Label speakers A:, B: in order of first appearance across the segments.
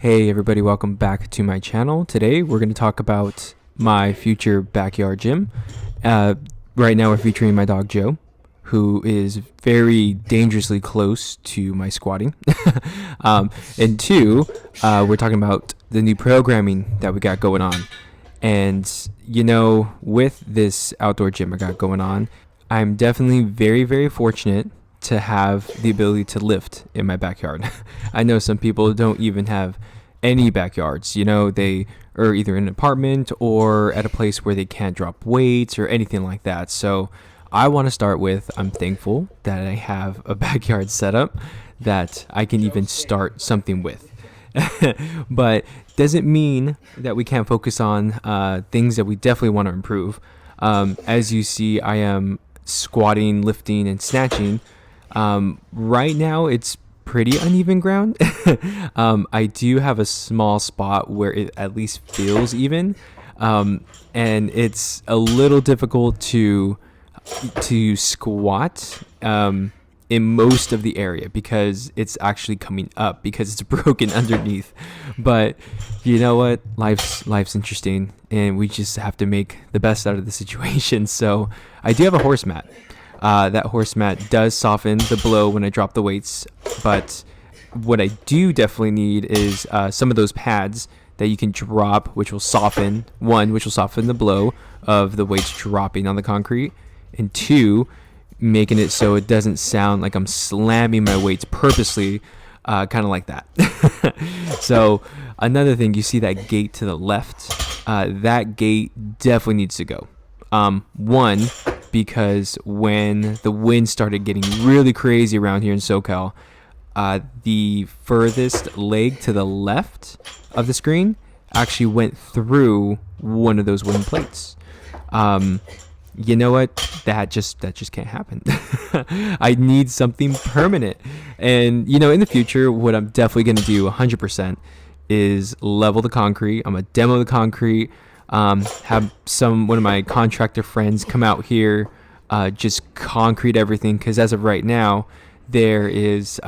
A: Hey everybody, welcome back to my channel. Today we're going to talk about my future backyard gym. Right now we're featuring my dog Joe, who is very dangerously close to my squatting. And two, we're talking about the new programming that we got going on. And with this outdoor gym I got going on, I'm definitely very, very fortunate to have the ability to lift in my backyard. I know some people don't even have any backyards. They are either in an apartment or at a place where they can't drop weights or anything like that. So I want to start with, I'm thankful that I have a backyard setup that I can even start something with. But doesn't mean that we can't focus on things that we definitely want to improve. As you see, I am squatting, lifting, and snatching. Right now it's pretty uneven ground. I do have a small spot where it at least feels even, and it's a little difficult to squat in most of the area because it's actually coming up because it's broken underneath. But you know what, life's interesting, and we just have to make the best out of the situation. So I do have a horse mat. That horse mat does soften the blow when I drop the weights, but what I do definitely need is some of those pads that you can drop, which will soften the blow of the weights dropping on the concrete, and two, making it so it doesn't sound like I'm slamming my weights purposely, kind of like that. So another thing, you see that gate to the left, that gate definitely needs to go. One, because when the wind started getting really crazy around here in SoCal, the furthest leg to the left of the screen actually went through one of those wooden plates. You know what? That just can't happen. I need something permanent. And in the future, what I'm definitely going to do 100% is level the concrete. I'm going to demo the concrete. Have one of my contractor friends come out here, just concrete everything, because as of right now there's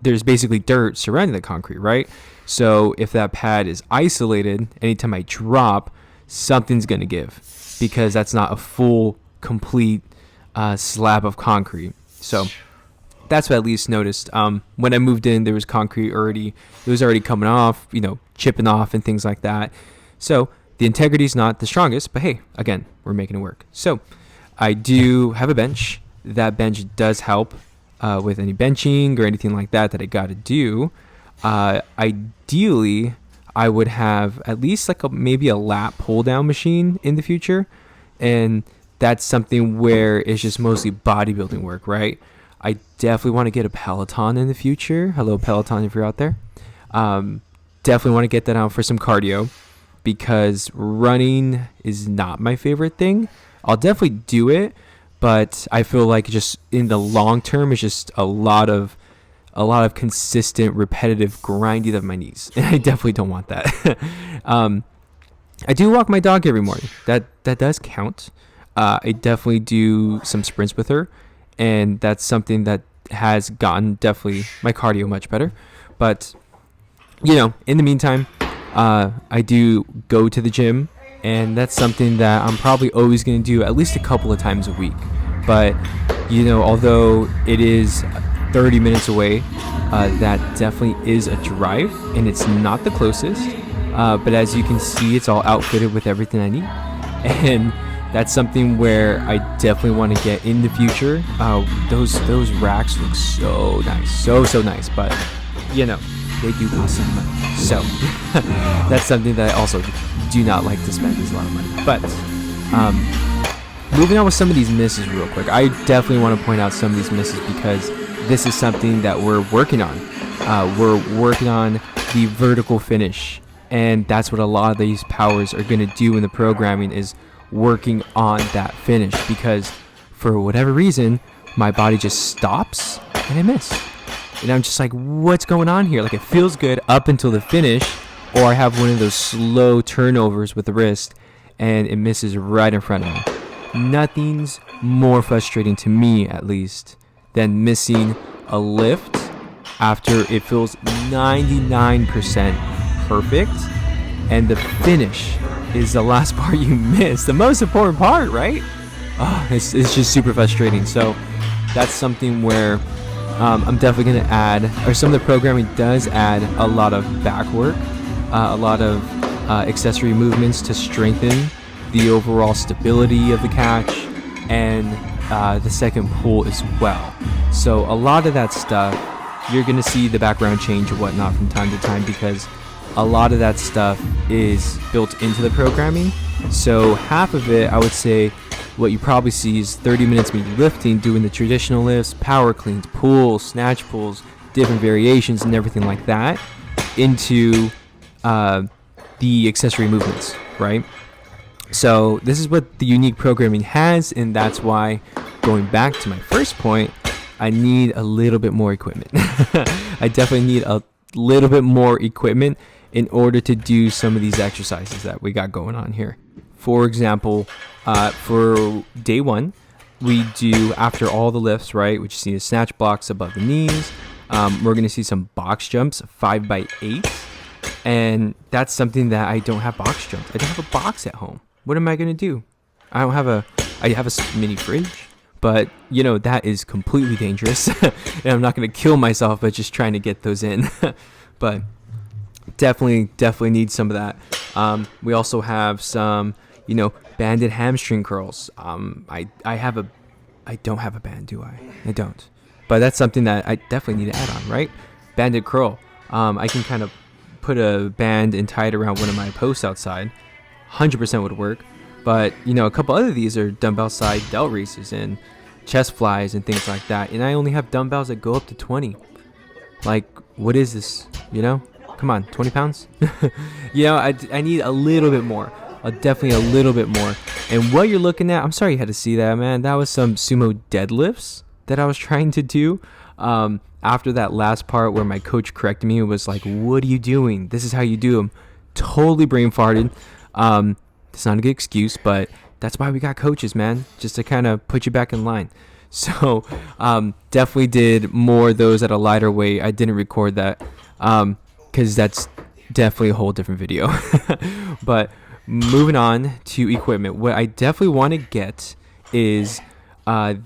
A: basically dirt surrounding the concrete, right? So if that pad is isolated, anytime I drop, something's gonna give, because that's not a full complete slab of concrete. So that's what I at least noticed. When I moved in, there was concrete already coming off, chipping off and things like that. So the integrity is not the strongest, but hey, again, we're making it work. So I do have a bench. That bench does help with any benching or anything like that I got to do. Ideally, I would have at least maybe a lat pull down machine in the future. And that's something where it's just mostly bodybuilding work, right? I definitely want to get a Peloton in the future. Hello, Peloton, if you're out there. Definitely want to get that out for some cardio, because running is not my favorite thing. I'll definitely do it, but I feel like just in the long term, it's just a lot of consistent, repetitive grinding of my knees, and I definitely don't want that. I do walk my dog every morning. That does count. I definitely do some sprints with her, and that's something that has gotten definitely my cardio much better. But in the meantime, I do go to the gym, and that's something that I'm probably always going to do at least a couple of times a week. But although it is 30 minutes away, that definitely is a drive, and it's not the closest. But as you can see, it's all outfitted with everything I need, and that's something where I definitely want to get in the future. Those racks look so nice, so nice, but they do cost some money. So that's something that I also do not like to spend is a lot of money. But moving on with some of these misses real quick. I definitely want to point out some of these misses because this is something that we're working on. We're working on the vertical finish, and that's what a lot of these powers are going to do in the programming, is working on that finish, because for whatever reason my body just stops and I miss. And I'm just like, what's going on here? It feels good up until the finish, or I have one of those slow turnovers with the wrist and it misses right in front of me. Nothing's more frustrating to me, at least, than missing a lift after it feels 99% perfect, and the finish is the last part you miss, the most important part, right? It's just super frustrating. So that's something where I'm definitely going to add, or some of the programming does add a lot of back work, a lot of accessory movements to strengthen the overall stability of the catch and the second pull as well. So a lot of that stuff, you're going to see the background change or whatnot from time to time, because a lot of that stuff is built into the programming. So half of it, I would say, what you probably see is 30 minutes me lifting, doing the traditional lifts, power cleans, pulls, snatch pulls, different variations and everything like that, into the accessory movements, right? So this is what the unique programming has, and that's why, going back to my first point, I need a little bit more equipment. I definitely need a little bit more equipment in order to do some of these exercises that we got going on here. For example, for day one, we do, after all the lifts, right, we just need snatch blocks above the knees. We're going to see some box jumps, 5x8. And that's something that I don't have box jumps. I don't have a box at home. What am I going to do? I have a mini fridge, but that is completely dangerous. And I'm not going to kill myself by just trying to get those in. But definitely need some of that. We also have some, banded hamstring curls. I don't have a band, do I? I don't. But that's something that I definitely need to add on, right? Banded curl. I can kind of put a band and tie it around one of my posts outside. 100% would work. But, a couple other of these are dumbbell side delt raises and chest flies and things like that. And I only have dumbbells that go up to 20. Like, what is this? Come on, 20 pounds? I need a little bit more. Definitely a little bit more. And what you're looking at, I'm sorry you had to see that, man. That was some sumo deadlifts that I was trying to do. After that last part where my coach corrected me, it was like, what are you doing? This is how you do them. Totally brain farted. It's not a good excuse, but that's why we got coaches, man. Just to kind of put you back in line. So definitely did more of those at a lighter weight. I didn't record that because that's definitely a whole different video. But moving on to equipment, what I definitely want to get is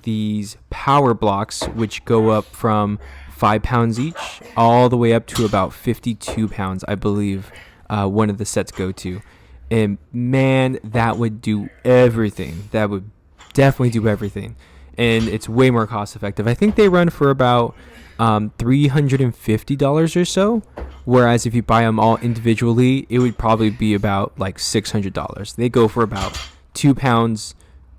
A: these power blocks, which go up from 5 pounds each all the way up to about 52 pounds, I believe one of the sets go to. And man, that would do everything. That would definitely do everything. And it's way more cost effective. I think they run for about $350 or so. Whereas if you buy them all individually, it would probably be about like $600. They go for about 2 pounds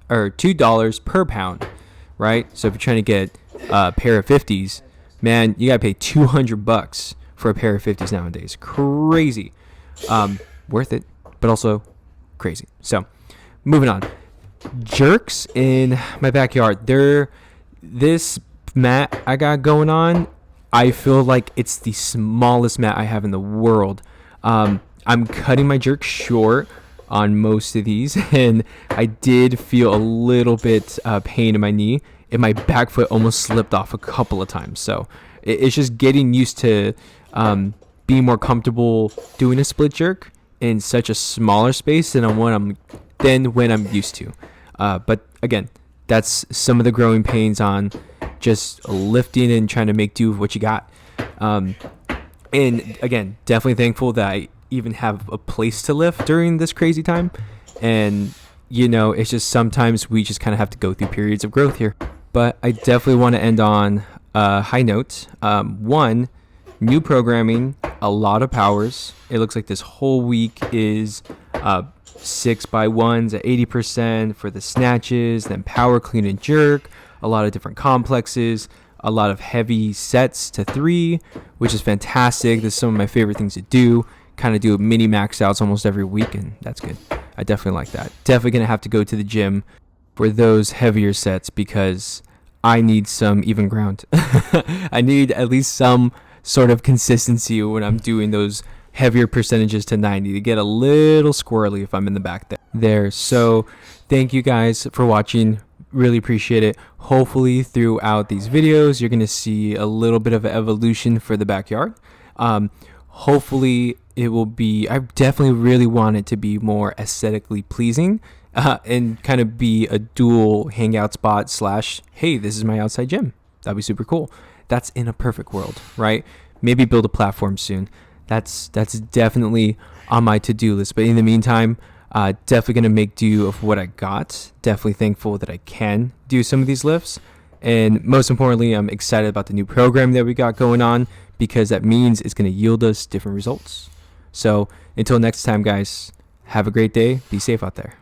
A: or $2 per pound, right? So if you're trying to get a pair of 50s, man, you gotta pay $200 for a pair of 50s nowadays. Crazy. Worth it, but also crazy. So moving on. Jerks in my backyard. This mat I got going on, I feel like it's the smallest mat I have in the world. I'm cutting my jerk short on most of these, and I did feel a little bit pain in my knee, and my back foot almost slipped off a couple of times. So it's just getting used to being more comfortable doing a split jerk in such a smaller space than when I'm used to. But again, that's some of the growing pains on just lifting and trying to make do with what you got. And again, definitely thankful that I even have a place to lift during this crazy time. And it's just sometimes we just kind of have to go through periods of growth here. But I definitely want to end on a high note. One, new programming, a lot of powers. It looks like this whole week is 6x1s at 80% for the snatches, then power clean and jerk, a lot of different complexes, a lot of heavy sets to 3, which is fantastic. This is some of my favorite things to do. Kind of do mini max outs almost every week, and that's good. I definitely like that. Definitely going to have to go to the gym for those heavier sets because I need some even ground. I need at least some sort of consistency when I'm doing those heavier percentages to 90 to get a little squirrely if I'm in the back there. So thank you guys for watching. really appreciate it. Hopefully throughout these videos, you're going to see a little bit of an evolution for the backyard. Hopefully it will be, I definitely really want it to be more aesthetically pleasing, and kind of be a dual hangout spot / hey, this is my outside gym. That'd be super cool. That's in a perfect world, right? Maybe build a platform soon. That's definitely on my to-do list. But in the meantime, definitely going to make do of what I got. Definitely thankful that I can do some of these lifts. And most importantly, I'm excited about the new program that we got going on, because that means it's going to yield us different results. So until next time, guys, have a great day. Be safe out there.